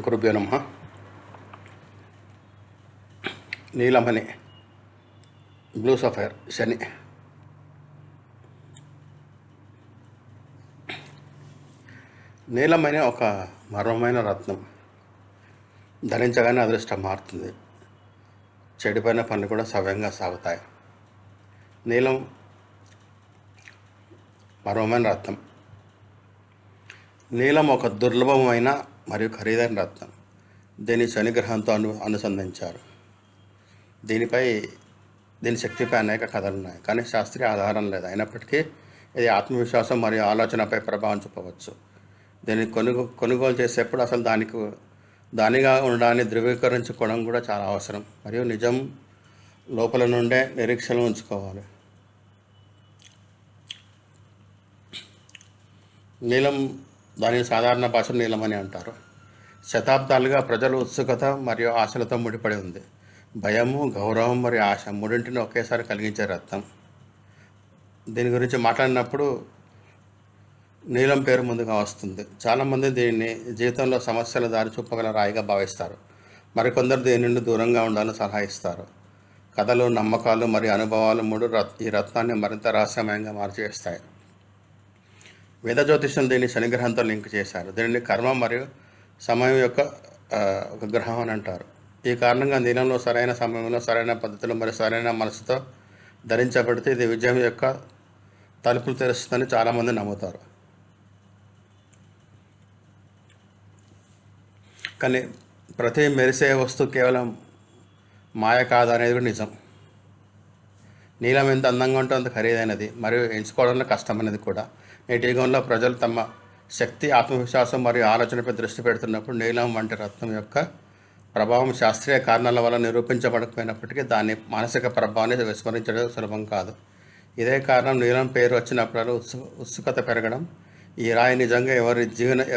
గురుభ్యో నమః. నీలమణి, blue sapphire, శని. నీలమణి ఒక మర్మమైన రత్నం. ధరించగానే అదృష్టం మారుతుంది. చెడిపోయిన పనులు కూడా సవ్యంగా సాగుతాయి. నీలం మర్మమైన రత్నం. నీలం ఒక దుర్లభమైన మరియు ఖరీదైన రత్నం. దీన్ని శని గ్రహంతో అనుసంధించారు. దీని శక్తిపై అనేక కథలు ఉన్నాయి, కానీ శాస్త్రీయ ఆధారం లేదు. అయినప్పటికీ ఇది ఆత్మవిశ్వాసం మరియు ఆలోచనపై ప్రభావం చూపవచ్చు. దీన్ని కొనుగోలు చేసేప్పుడు అసలు దానిగా ఉండడాన్ని ధృవీకరించుకోవడం కూడా చాలా అవసరం, మరియు నిజం లోపల నుండే నిరీక్షణ ఉంచుకోవాలి. నీలం, దానిని సాధారణ భాషలో నీలమని అంటారు. శతాబ్దాలుగా ప్రజల ఉత్సుకత మరియు ఆశలతో ముడిపడి ఉంది. భయము, గౌరవం మరియు ఆశ మూడింటిని ఒకేసారి కలిగించే రత్నం. దీని గురించి మాట్లాడినప్పుడు నీలం పేరు ముందుగా వస్తుంది. చాలామంది దీన్ని జీవితంలో సమస్యల దారి చూపగల రాయిగా భావిస్తారు. మరికొందరు దీని నుండి దూరంగా ఉండాలని సలహా ఇస్తారు. కథలు, నమ్మకాలు మరియు అనుభవాలు మూడు ఈ రత్నాన్ని మరింత రహస్యమయంగా మార్చేస్తాయి. వేద జ్యోతిష్యం దీన్ని శనిగ్రహంతో లింక్ చేశారు. దీనిని కర్మ మరియు సమయం యొక్క ఒక గ్రహం అని అంటారు. ఈ కారణంగా నీలంలో సరైన సమయంలో, సరైన పద్ధతిలో మరియు సరైన మనసుతో ధరించబడితే ఇది విజయం యొక్క తలుపులు తెరుస్తుందని చాలామంది నమ్ముతారు. కానీ ప్రతి మెరిసే వస్తువు కేవలం మాయ కాదు అనేది కూడా నిజం. నీలం ఎంత అందంగా ఉంటే అంత ఖరీదైనది మరియు ఎంచుకోవడంలో కష్టమైనది కూడా. నేటి యుగంలో ప్రజలు తమ శక్తి, ఆత్మవిశ్వాసం మరియు ఆలోచనపై దృష్టి పెడుతున్నప్పుడు నీలం వంటి రత్నం యొక్క ప్రభావం శాస్త్రీయ కారణాల వల్ల నిరూపించబడకపోయినప్పటికీ దాని మానసిక ప్రభావాన్ని విస్మరించడం సులభం కాదు. ఇదే కారణం నీలం పేరు వచ్చినప్పుడు ఉత్సుకత పెరగడం. ఈ రాయి నిజంగా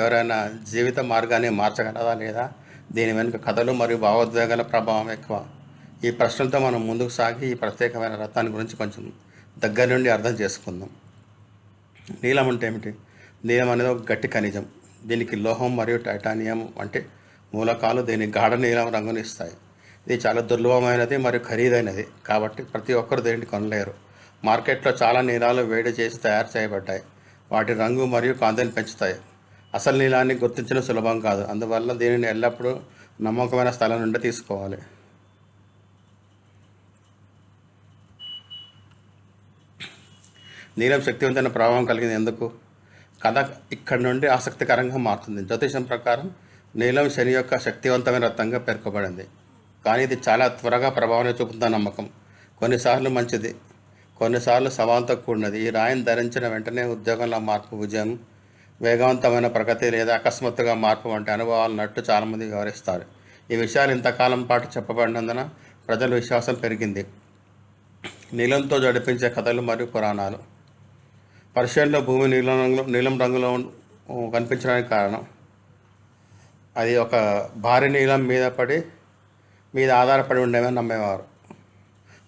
ఎవరైనా జీవిత మార్గాన్ని మార్చగలదా లేదా? దీని వెనుక కథలు మరియు భావోద్వేగాల ప్రభావం ఎక్కువ. ఈ ప్రశ్నలతో మనం ముందుకు సాగి ఈ ప్రత్యేకమైన రత్నాన్ని గురించి కొంచెం దగ్గర నుండి అర్థం చేసుకుందాం. నీలం అంటే ఏమిటి? నీలం అనేది ఒక గట్టి ఖనిజం. దీనికి లోహం మరియు టైటానియం వంటి మూలకాలు దీని గాఢ నీలం రంగుని ఇస్తాయి. ఇది చాలా దుర్లభమైనది మరియు ఖరీదైనది, కాబట్టి ప్రతి ఒక్కరు దీనిని కొనలేరు. మార్కెట్లో చాలా నీలాలు వేడి చేసి తయారు చేయబడ్డాయి. వాటి రంగు మరియు కాంతిని పెంచుతాయి. అసలు నీలాన్ని గుర్తించడం సులభం కాదు. అందువల్ల దీనిని ఎల్లప్పుడూ నమ్మకమైన స్థలం నుండి తీసుకోవాలి. నీలం శక్తివంతమైన ప్రభావం కలిగింది ఎందుకు? కథ ఇక్కడి నుండి ఆసక్తికరంగా మారుతుంది. జ్యోతిషం ప్రకారం నీలం శని యొక్క శక్తివంతమైన రత్నంగా పేర్కొబడింది, కానీ ఇది చాలా త్వరగా ప్రభావాన్ని చూపుతున్న నమ్మకం. కొన్నిసార్లు మంచిది, కొన్నిసార్లు సవాల్తో కూడినది. ఈ రాయిని ధరించిన వెంటనే ఉద్యోగంలో మార్పు, విజయం, వేగవంతమైన ప్రగతి లేదా అకస్మాత్తుగా మార్పు వంటి అనుభవాలు నట్టు చాలామంది వివరిస్తారు. ఈ విషయాలు ఇంతకాలం పాటు చెప్పబడినందున ప్రజల విశ్వాసం పెరిగింది. నీలంతో జడిపించే కథలు మరియు పురాణాలు. పర్షియన్లో భూమి నీలం రంగులో కనిపించడానికి కారణం అది ఒక భారీ నీలం మీద ఆధారపడి ఉండేవని నమ్మేవారు.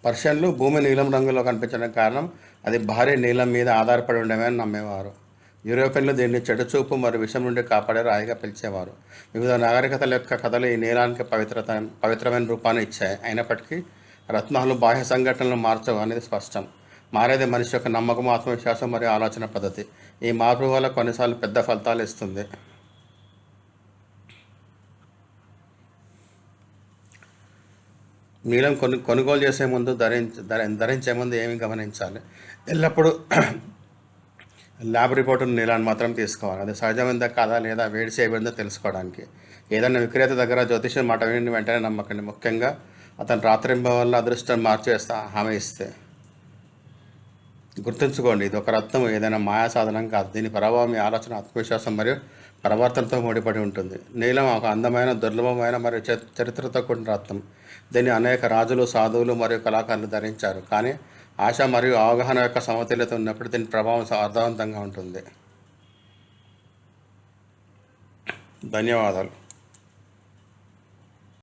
పర్షియన్లు భూమి నీలం రంగులో కనిపించడానికి కారణం అది భారీ నీలం మీద ఆధారపడి ఉండేవని నమ్మేవారు. యూరోపియన్లు దీన్ని చెడుచూపు మరియు విషం నుండి కాపాడే రాయిగా పిలిచేవారు. వివిధ నాగరికతల యొక్క కథలు ఈ నీలానికి పవిత్రమైన రూపాన్ని ఇచ్చాయి. అయినప్పటికీ రత్నాలు బాహ్య సంఘటనలు మార్చవు అనేది స్పష్టం. మారేది మనిషి యొక్క నమ్మకం, ఆత్మవిశ్వాసం మరియు ఆలోచన పద్ధతి. ఈ మార్పు వల్ల కొన్నిసార్లు పెద్ద ఫలితాలు ఇస్తుంది. నీలం కొనుగోలు చేసే ముందు ధరించే ముందు ఏమి గమనించాలి? ఎల్లప్పుడూ ల్యాబ్ రిపోర్టు నీలాన్ని మాత్రం తీసుకోవాలి. అది సహజమైనదా కాదా లేదా వేడి చేయబడిందో తెలుసుకోవడానికి. ఏదైనా విక్రేత దగ్గర జ్యోతిష్యం మాట విని వెంటనే నమ్మకండి, ముఖ్యంగా అతను రాత్రింబవల్ల అదృష్టం మార్చేస్తా హామీ ఇస్తే. గుర్తుంచుకోండి, ఇది ఒక రత్నం, ఏదైనా మాయా సాధనం కాదు. దీని ప్రభావం మీ ఆలోచన, ఆత్మవిశ్వాసం మరియు ప్రవర్తనతో ముడిపడి ఉంటుంది. నీలం ఒక అందమైన, దుర్లభమైన మరియు చరిత్రతో కూడిన రత్నం. దీన్ని అనేక రాజులు, సాధువులు మరియు కళాకారులు ధరించారు. కానీ ఆశ మరియు అవగాహన యొక్క సమతుల్యత ఉన్నప్పుడు దీని ప్రభావం అర్థవంతంగా ఉంటుంది. ధన్యవాదాలు.